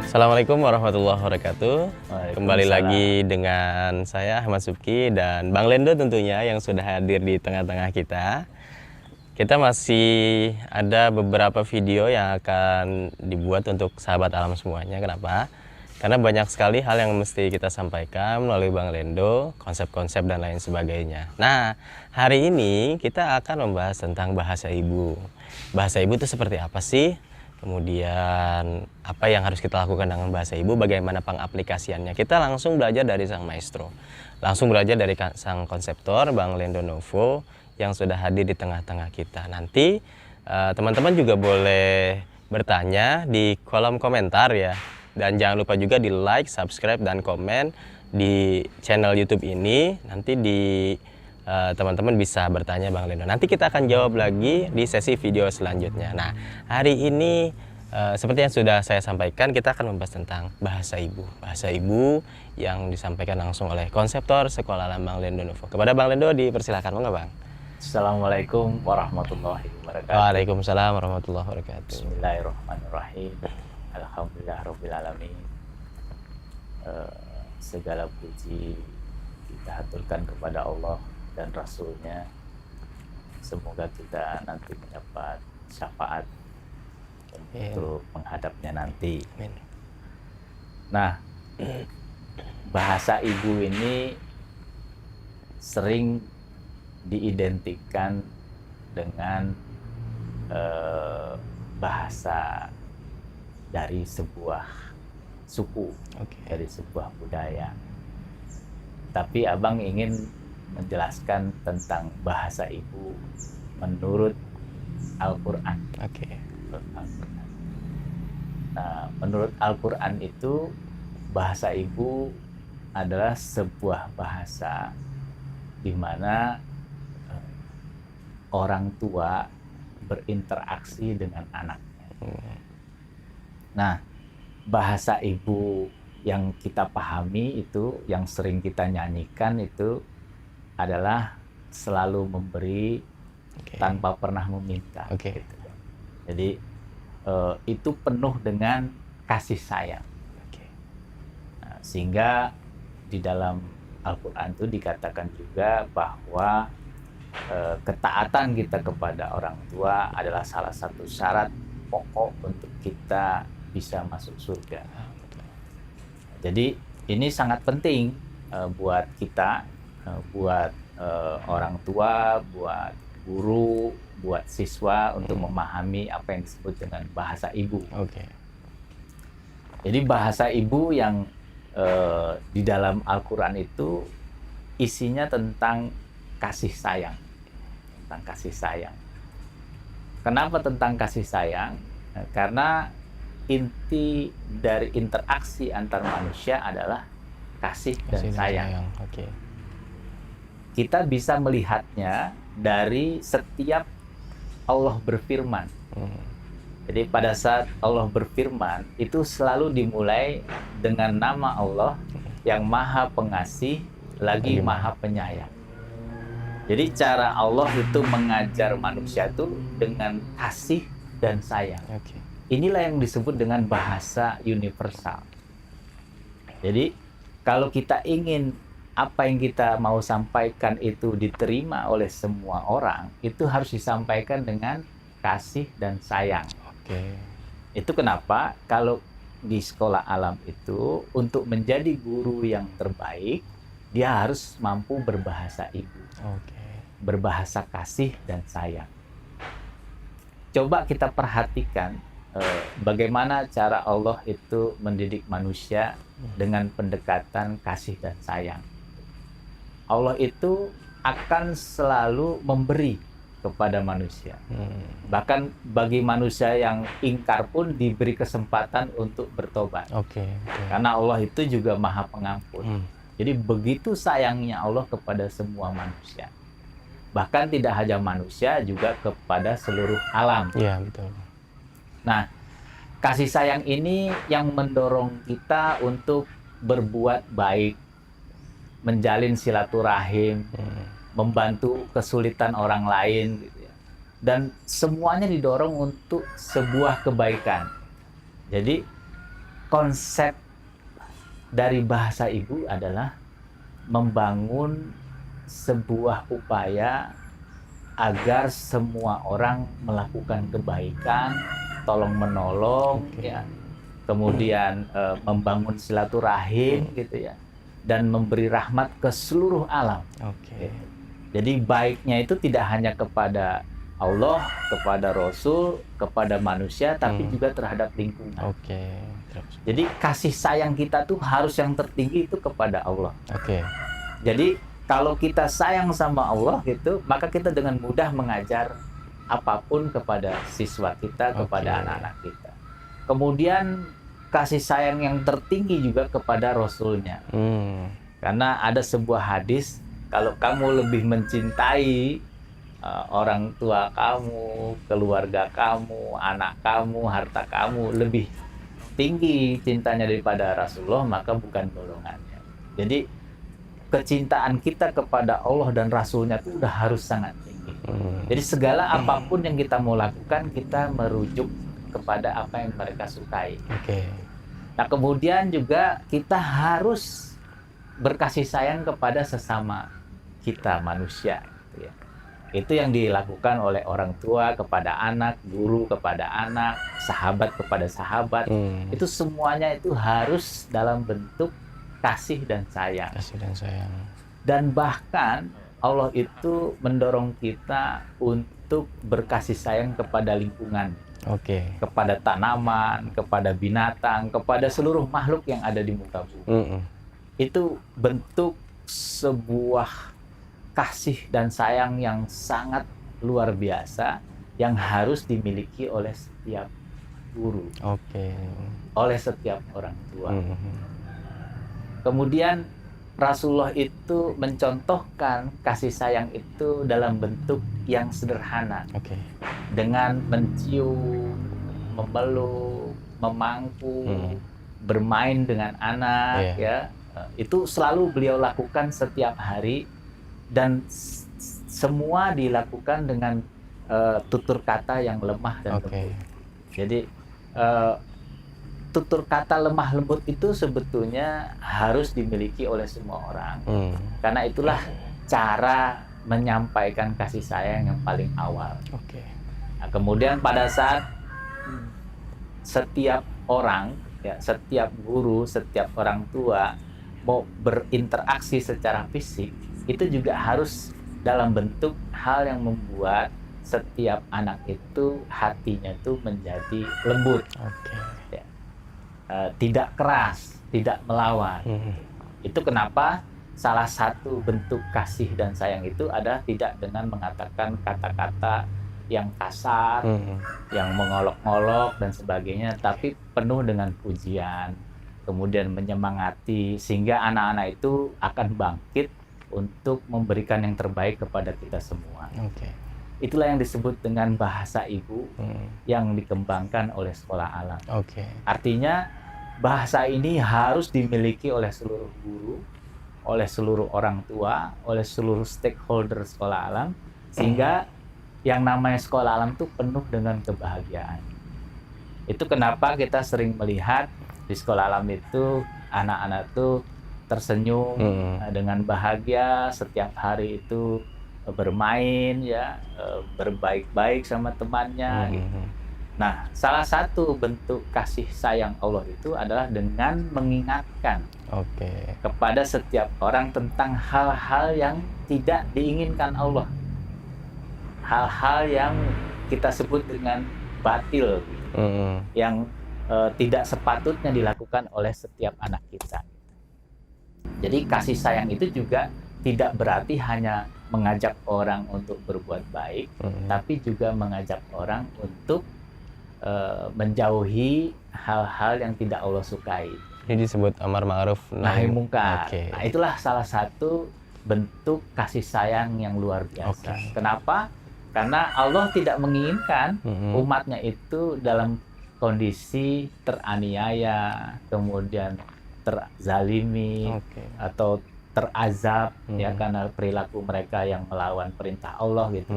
Assalamualaikum warahmatullahi wabarakatuh. Kembali Waalaikumsalam. lagi dengan saya Ahmad Subki dan Bang Lendo tentunya yang sudah hadir di tengah-tengah kita. Kita masih ada beberapa video yang akan dibuat untuk sahabat alam semuanya. Kenapa? Karena banyak sekali hal yang mesti kita sampaikan melalui Bang Lendo, konsep-konsep dan lain sebagainya. Nah, hari ini kita akan membahas tentang bahasa ibu. Bahasa ibu itu seperti apa sih? Kemudian apa yang harus kita lakukan dengan bahasa ibu, bagaimana pengaplikasiannya. Kita langsung belajar dari sang maestro. Langsung belajar dari sang konseptor Bang Lendo Novo yang sudah hadir di tengah-tengah kita. Nanti teman-teman juga boleh bertanya di kolom komentar ya. Dan jangan lupa juga di like, subscribe, dan komen di channel YouTube ini. Nanti teman-teman bisa bertanya Bang Lendo. Nanti kita akan jawab lagi di sesi video selanjutnya. Nah, hari ini seperti yang sudah saya sampaikan, kita akan membahas tentang bahasa ibu. Bahasa ibu yang disampaikan langsung oleh konseptor Sekolah Alam Bang Lendo Novo. Kepada Bang Lendo dipersilakan, monggo Bang. Assalamualaikum warahmatullahi wabarakatuh. Waalaikumsalam warahmatullahi wabarakatuh. Bismillahirrahmanirrahim. Alhamdulillahirrahmanirrahim. Segala puji kita haturkan kepada Allah dan Rasulnya. Semoga kita nanti mendapat syafaat untuk menghadapnya nanti. Amin. Nah, bahasa ibu ini sering diidentikan dengan bahasa dari sebuah suku, dari sebuah budaya. Tapi Abang ingin menjelaskan tentang bahasa ibu menurut Al-Quran. Nah, menurut Al-Quran itu bahasa ibu adalah sebuah bahasa di mana orang tua berinteraksi dengan anaknya. Nah, bahasa ibu yang kita pahami itu, yang sering kita nyanyikan itu adalah selalu memberi tanpa pernah meminta. Gitu. Jadi itu penuh dengan kasih sayang. Nah, sehingga di dalam Al-Quran itu dikatakan juga bahwa ketaatan kita kepada orang tua adalah salah satu syarat pokok untuk kita bisa masuk surga. Jadi ini sangat penting buat kita, buat orang tua, buat guru, buat siswa untuk memahami apa yang disebut dengan bahasa ibu. Jadi bahasa ibu yang di dalam Al-Quran itu isinya tentang kasih sayang. Tentang kasih sayang. Kenapa tentang kasih sayang? Karena inti dari interaksi antar manusia adalah kasih dan sayang. Kita bisa melihatnya dari setiap Allah berfirman. Jadi pada saat Allah berfirman itu selalu dimulai dengan nama Allah yang Maha Pengasih lagi Maha Penyayang. Jadi cara Allah itu mengajar manusia itu dengan kasih dan sayang. Inilah yang disebut dengan bahasa universal. Jadi kalau kita ingin apa yang kita mau sampaikan itu diterima oleh semua orang, itu harus disampaikan dengan kasih dan sayang. Itu kenapa kalau di sekolah alam itu untuk menjadi guru yang terbaik, dia harus mampu berbahasa ibu. Berbahasa kasih dan sayang. Coba kita perhatikan bagaimana cara Allah itu mendidik manusia dengan pendekatan kasih dan sayang. Allah itu akan selalu memberi kepada manusia. Bahkan bagi manusia yang ingkar pun diberi kesempatan untuk bertobat. Karena Allah itu juga Maha Pengampun. Jadi begitu sayangnya Allah kepada semua manusia. Bahkan tidak hanya manusia, juga kepada seluruh alam. Nah, kasih sayang ini yang mendorong kita untuk berbuat baik, menjalin silaturahim, membantu kesulitan orang lain, gitu ya. Dan semuanya didorong untuk sebuah kebaikan. Jadi konsep dari bahasa ibu adalah membangun sebuah upaya agar semua orang melakukan kebaikan, tolong menolong, ya, kemudian membangun silaturahim, gitu ya, dan memberi rahmat ke seluruh alam. Oke. Jadi baiknya itu tidak hanya kepada Allah, kepada Rasul, kepada manusia, tapi juga terhadap lingkungan. Oke. Terus. Jadi kasih sayang kita tuh harus yang tertinggi itu kepada Allah. Oke. Jadi kalau kita sayang sama Allah gitu, maka kita dengan mudah mengajar apapun kepada siswa kita, kepada anak-anak kita. Kemudian kasih sayang yang tertinggi juga kepada Rasulnya. Karena ada sebuah hadis, kalau kamu lebih mencintai orang tua kamu, keluarga kamu, anak kamu, harta kamu lebih tinggi cintanya daripada Rasulullah, maka bukan golongannya. Jadi kecintaan kita kepada Allah dan Rasulnya itu udah harus sangat tinggi. Jadi segala apapun yang kita mau lakukan, kita merujuk kepada apa yang mereka sukai. Oke. Nah, kemudian juga kita harus berkasih sayang kepada sesama kita manusia, gitu ya. Itu yang dilakukan oleh orang tua kepada anak, guru kepada anak, sahabat kepada sahabat. Itu semuanya itu harus dalam bentuk kasih dan sayang. Kasih dan sayang. Dan bahkan Allah itu mendorong kita untuk berkasih sayang kepada lingkungan. Oke. Kepada tanaman, kepada binatang, kepada seluruh makhluk yang ada di muka bumi. Itu bentuk sebuah kasih dan sayang yang sangat luar biasa yang harus dimiliki oleh setiap guru. Oke. Oleh setiap orang tua. Kemudian Rasulullah itu mencontohkan kasih sayang itu dalam bentuk yang sederhana. Oke. Dengan mencium, memeluk, memangku, bermain dengan anak, ya. Itu selalu beliau lakukan setiap hari, dan semua dilakukan dengan tutur kata yang lemah dan lembut. Jadi tutur kata lemah lembut itu sebetulnya harus dimiliki oleh semua orang. Karena itulah cara menyampaikan kasih sayang yang paling awal. Oke. Nah, kemudian pada saat setiap orang, ya, setiap guru, setiap orang tua mau berinteraksi secara fisik, itu juga harus dalam bentuk hal yang membuat setiap anak itu hatinya tuh menjadi lembut. Oke. Ya. Tidak keras, tidak melawan. Itu kenapa salah satu bentuk kasih dan sayang itu adalah tidak dengan mengatakan kata-kata yang kasar, yang mengolok-olok dan sebagainya, tapi penuh dengan pujian, kemudian menyemangati, sehingga anak-anak itu akan bangkit untuk memberikan yang terbaik kepada kita semua. Itulah yang disebut dengan bahasa ibu yang dikembangkan oleh Sekolah Alam. Artinya bahasa ini harus dimiliki oleh seluruh guru, oleh seluruh orang tua, oleh seluruh stakeholder Sekolah Alam, sehingga yang namanya Sekolah Alam itu penuh dengan kebahagiaan. Itu kenapa kita sering melihat di Sekolah Alam itu anak-anak itu tersenyum dengan bahagia setiap hari itu bermain, ya, berbaik-baik sama temannya, gitu. Nah, salah satu bentuk kasih sayang Allah itu adalah dengan mengingatkan kepada setiap orang tentang hal-hal yang tidak diinginkan Allah, hal-hal yang kita sebut dengan batil, yang tidak sepatutnya dilakukan oleh setiap anak kita. Jadi kasih sayang itu juga tidak berarti hanya mengajak orang untuk berbuat baik, tapi juga mengajak orang untuk menjauhi hal-hal yang tidak Allah sukai. Ini disebut amar ma'ruf nahi mungkar. Nah, itulah salah satu bentuk kasih sayang yang luar biasa. Kenapa? Karena Allah tidak menginginkan umatnya itu dalam kondisi teraniaya, kemudian terzalimi, atau terazab, ya, karena perilaku mereka yang melawan perintah Allah, gitu.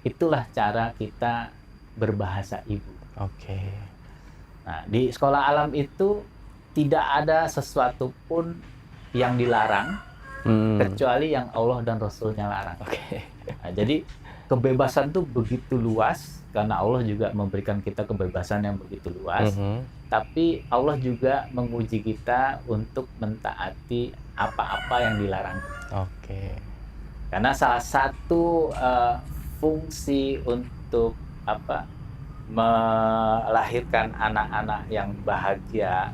Itulah cara kita berbahasa ibu. Nah, di Sekolah Alam itu tidak ada sesuatu pun yang dilarang kecuali yang Allah dan Rasulnya larang. Nah, jadi kebebasan tuh begitu luas karena Allah juga memberikan kita kebebasan yang begitu luas. Tapi Allah juga menguji kita untuk mentaati apa-apa yang dilarang. Karena salah satu fungsi untuk melahirkan anak-anak yang bahagia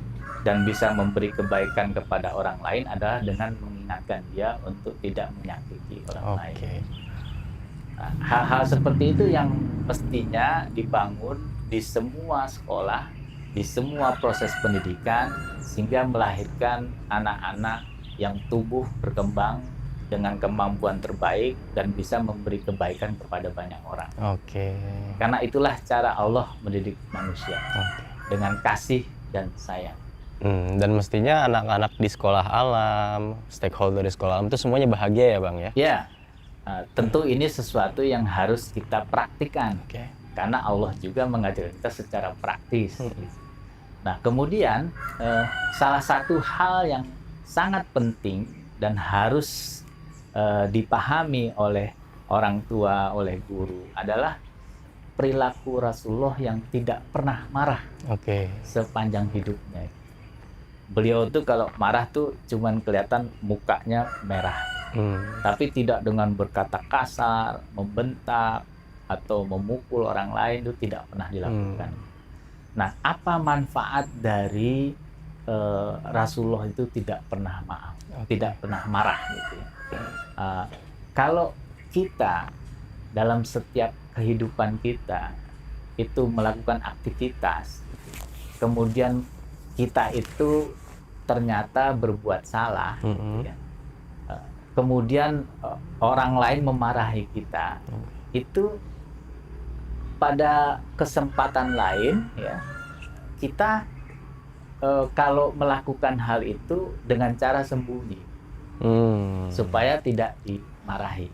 dan bisa memberi kebaikan kepada orang lain adalah dengan mengingatkan dia untuk tidak menyakiti orang lain. Nah, hal-hal seperti itu yang mestinya dibangun di semua sekolah, di semua proses pendidikan, sehingga melahirkan anak-anak yang tumbuh berkembang dengan kemampuan terbaik dan bisa memberi kebaikan kepada banyak orang. Karena itulah cara Allah mendidik manusia, dengan kasih dan sayang. Dan mestinya anak-anak di sekolah alam, stakeholder di sekolah alam itu semuanya bahagia ya Bang ya? Ya, tentu ini sesuatu yang harus kita praktikkan. Karena Allah juga mengajar kita secara praktis. Nah, kemudian salah satu hal yang sangat penting dan harus dipahami oleh orang tua, oleh guru adalah perilaku Rasulullah yang tidak pernah marah sepanjang hidupnya. Beliau tuh kalau marah tuh cuman kelihatan mukanya merah, tapi tidak dengan berkata kasar, membentak, atau memukul orang lain, itu tidak pernah dilakukan. Nah, apa manfaat dari Rasulullah itu tidak pernah maaf, tidak pernah marah gitu ya. Kalau kita dalam setiap kehidupan kita itu melakukan aktivitas, kemudian kita itu ternyata berbuat salah, ya. Kemudian orang lain memarahi kita, itu pada kesempatan lain, ya, kita kalau melakukan hal itu dengan cara sembunyi, supaya tidak dimarahi.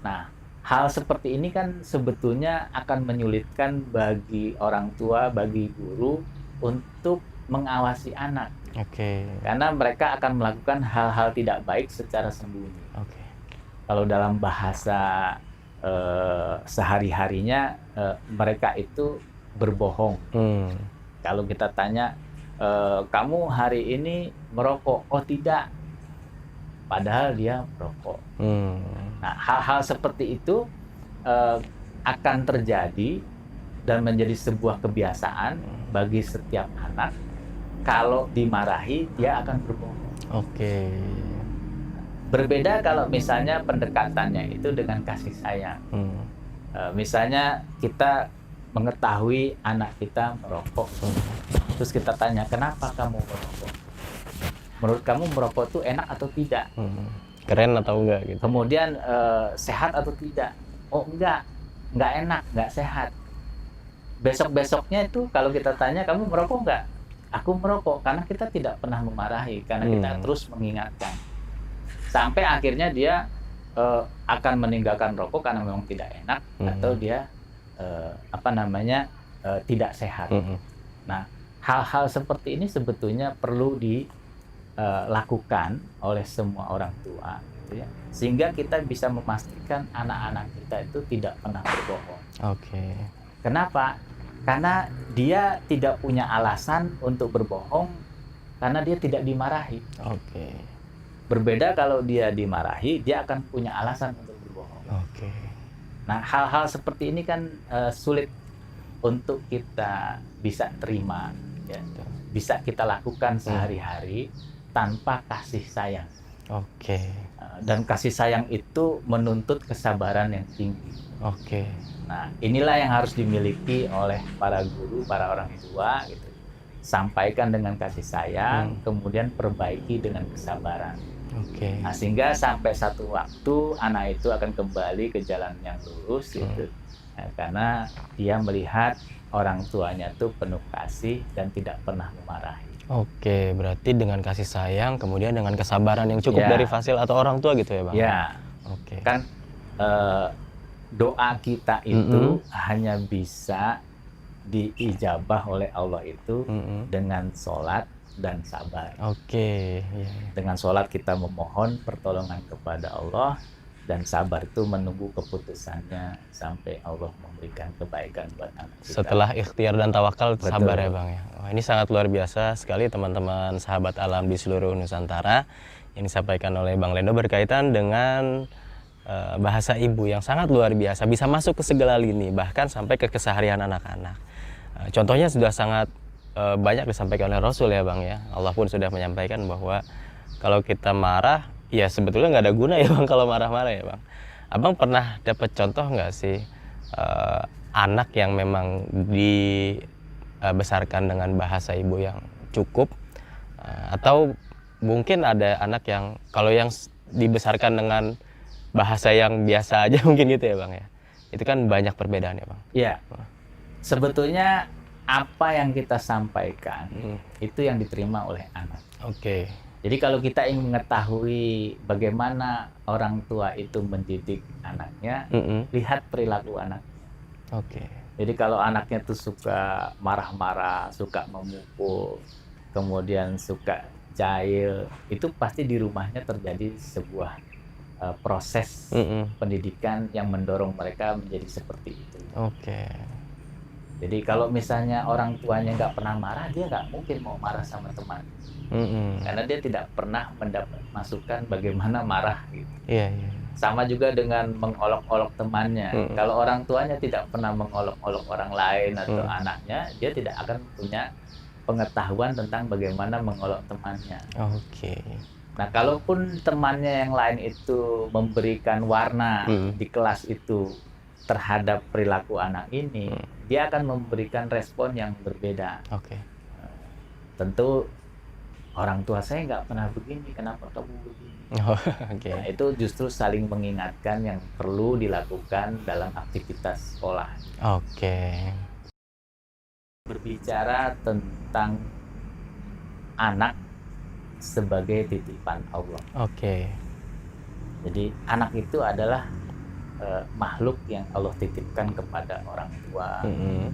Nah, hal seperti ini kan sebetulnya akan menyulitkan bagi orang tua, bagi guru untuk mengawasi anak. Karena mereka akan melakukan hal-hal tidak baik secara sembunyi. Kalau dalam bahasa sehari-harinya mereka itu berbohong. Kalau kita tanya, kamu hari ini merokok? Oh tidak, padahal dia merokok. Nah, hal-hal seperti itu akan terjadi dan menjadi sebuah kebiasaan bagi setiap anak. Kalau dimarahi, dia akan berbohong. Berbeda kalau misalnya pendekatannya itu dengan kasih sayang. Misalnya kita mengetahui anak kita merokok, terus kita tanya, kenapa kamu merokok? Menurut kamu merokok itu enak atau tidak? Keren atau enggak gitu? Kemudian sehat atau tidak? Oh enggak enak, enggak sehat. Besok-besoknya itu kalau kita tanya, kamu merokok enggak? Aku merokok. Karena kita tidak pernah memarahi, karena kita terus mengingatkan. Sampai akhirnya dia akan meninggalkan rokok karena memang tidak enak, atau dia tidak sehat. Nah, hal-hal seperti ini sebetulnya perlu dilakukan oleh semua orang tua, gitu ya, sehingga kita bisa memastikan anak-anak kita itu tidak pernah berbohong. Kenapa? Karena dia tidak punya alasan untuk berbohong karena dia tidak dimarahi. Berbeda kalau dia dimarahi, dia akan punya alasan untuk berbohong. Nah, hal-hal seperti ini kan sulit untuk kita bisa terima, ya. Bisa kita lakukan sehari-hari tanpa kasih sayang. Dan kasih sayang itu menuntut kesabaran yang tinggi. Nah, inilah yang harus dimiliki oleh para guru, para orang tua, gitu. Sampaikan dengan kasih sayang, kemudian perbaiki dengan kesabaran. Nah, sehingga sampai satu waktu anak itu akan kembali ke jalan yang lurus, gitu. Nah, karena dia melihat orang tuanya itu penuh kasih dan tidak pernah memarahi. Berarti dengan kasih sayang, kemudian dengan kesabaran yang cukup dari fasil atau orang tua gitu ya Bang? Kan doa kita itu hanya bisa diijabah oleh Allah itu dengan sholat dan sabar. Oke, iya. Dengan sholat kita memohon pertolongan kepada Allah, dan sabar itu menunggu keputusannya sampai Allah memberikan kebaikan buat anak kita. Setelah ikhtiar dan tawakal, Betul. sabar ya Bang ya. Wah, ini sangat luar biasa sekali teman-teman sahabat alam di seluruh Nusantara yang disampaikan oleh Bang Lendo berkaitan dengan bahasa ibu yang sangat luar biasa, bisa masuk ke segala lini, bahkan sampai ke keseharian anak-anak. Contohnya sudah sangat banyak disampaikan oleh Rasul ya Bang ya. Allah pun sudah menyampaikan bahwa kalau kita marah, ya sebetulnya nggak ada guna ya Bang kalau marah-marah ya Bang. Abang pernah dapat contoh nggak sih anak yang memang dibesarkan dengan bahasa ibu yang cukup, atau mungkin ada anak yang kalau yang dibesarkan dengan bahasa yang biasa aja mungkin gitu ya Bang ya. Itu kan banyak perbedaan ya Bang. Ya, sebetulnya apa yang kita sampaikan itu yang diterima oleh anak. Oke. Jadi kalau kita ingin mengetahui bagaimana orang tua itu mendidik anaknya, lihat perilaku anak. Oke. Jadi kalau anaknya tuh suka marah-marah, suka memukul, kemudian suka jahil, itu pasti di rumahnya terjadi sebuah proses pendidikan yang mendorong mereka menjadi seperti itu. Oke. Jadi kalau misalnya orang tuanya nggak pernah marah, dia nggak mungkin mau marah sama teman. Karena dia tidak pernah mendapat masukan bagaimana marah gitu. Iya, iya. Sama juga dengan mengolok-olok temannya. Kalau orang tuanya tidak pernah mengolok-olok orang lain atau anaknya, dia tidak akan punya pengetahuan tentang bagaimana mengolok temannya. Oke. Nah, kalaupun temannya yang lain itu memberikan warna di kelas itu terhadap perilaku anak ini, dia akan memberikan respon yang berbeda. Oke. Tentu orang tua saya nggak pernah begini, kenapa kamu begini? Oh, oke. Nah, itu justru saling mengingatkan yang perlu dilakukan dalam aktivitas sekolah. Oke. Berbicara tentang anak sebagai titipan Allah. Oke. Jadi anak itu adalah makhluk yang Allah titipkan kepada orang tua,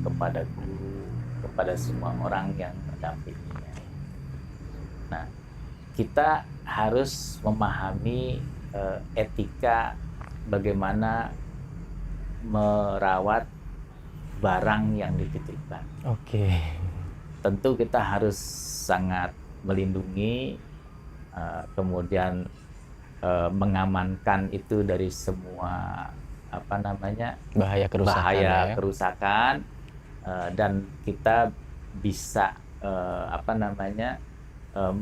kepada guru, kepada semua orang yang mendampinginya. Nah, kita harus memahami etika bagaimana merawat barang yang dititipkan. Oke. Tentu kita harus sangat melindungi, kemudian mengamankan itu dari semua bahaya kerusakan, dan kita bisa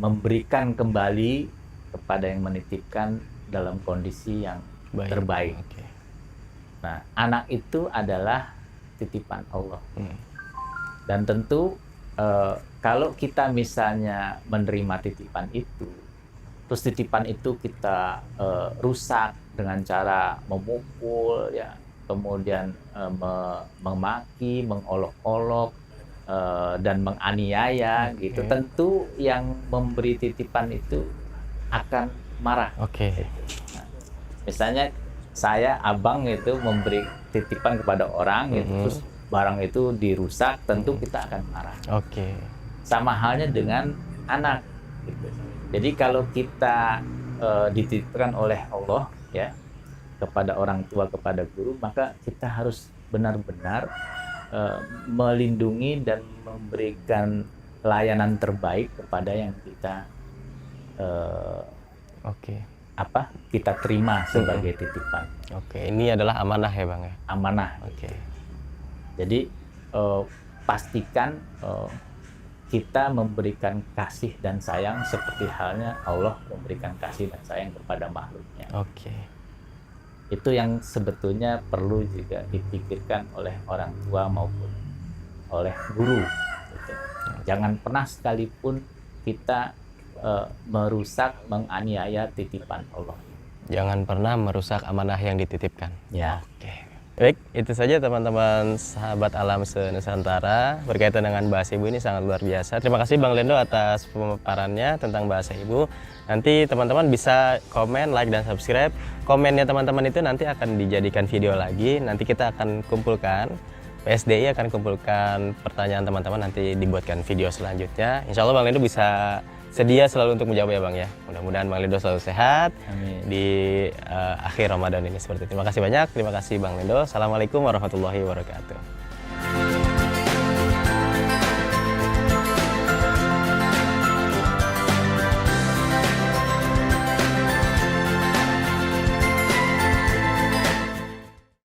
memberikan kembali kepada yang menitipkan dalam kondisi yang terbaik. Okay. Nah, anak itu adalah titipan Allah. Dan tentu kalau kita misalnya menerima titipan itu, terus titipan itu kita rusak dengan cara memukul, ya, kemudian memaki, mengolok-olok, dan menganiaya, gitu. Tentu yang memberi titipan itu akan marah. Oke. Nah, misalnya saya, abang itu memberi titipan kepada orang, gitu, terus barang itu dirusak, tentu kita akan marah. Oke. Sama halnya dengan anak, gitu. Jadi kalau kita dititipkan oleh Allah, ya, kepada orang tua, kepada guru, maka kita harus benar-benar melindungi dan memberikan layanan terbaik kepada yang kita kita terima sebagai titipan. Oke, ini adalah amanah ya Bang ya? Amanah. Oke. Jadi pastikan kita memberikan kasih dan sayang seperti halnya Allah memberikan kasih dan sayang kepada makhluknya. Oke. Itu yang sebetulnya perlu juga dipikirkan oleh orang tua maupun oleh guru. Gitu. Jangan pernah sekalipun kita merusak, menganiaya titipan Allah. Jangan pernah merusak amanah yang dititipkan. Ya. Oke. Baik, itu saja teman-teman sahabat alam se-Nusantara berkaitan dengan bahasa ibu ini sangat luar biasa. Terima kasih Bang Lendo atas pemaparannya tentang bahasa ibu. Nanti teman-teman bisa komen, like, dan subscribe. Komennya teman-teman itu nanti akan dijadikan video lagi. Nanti kita akan kumpulkan PSDI akan kumpulkan pertanyaan teman-teman, nanti dibuatkan video selanjutnya. Insya Allah Bang Lendo bisa sedia selalu untuk menjawab ya Bang ya. Mudah-mudahan Bang Lendo selalu sehat. Amin. Di akhir Ramadan ini seperti itu. Terima kasih banyak, terima kasih Bang Lendo. Assalamualaikum warahmatullahi wabarakatuh.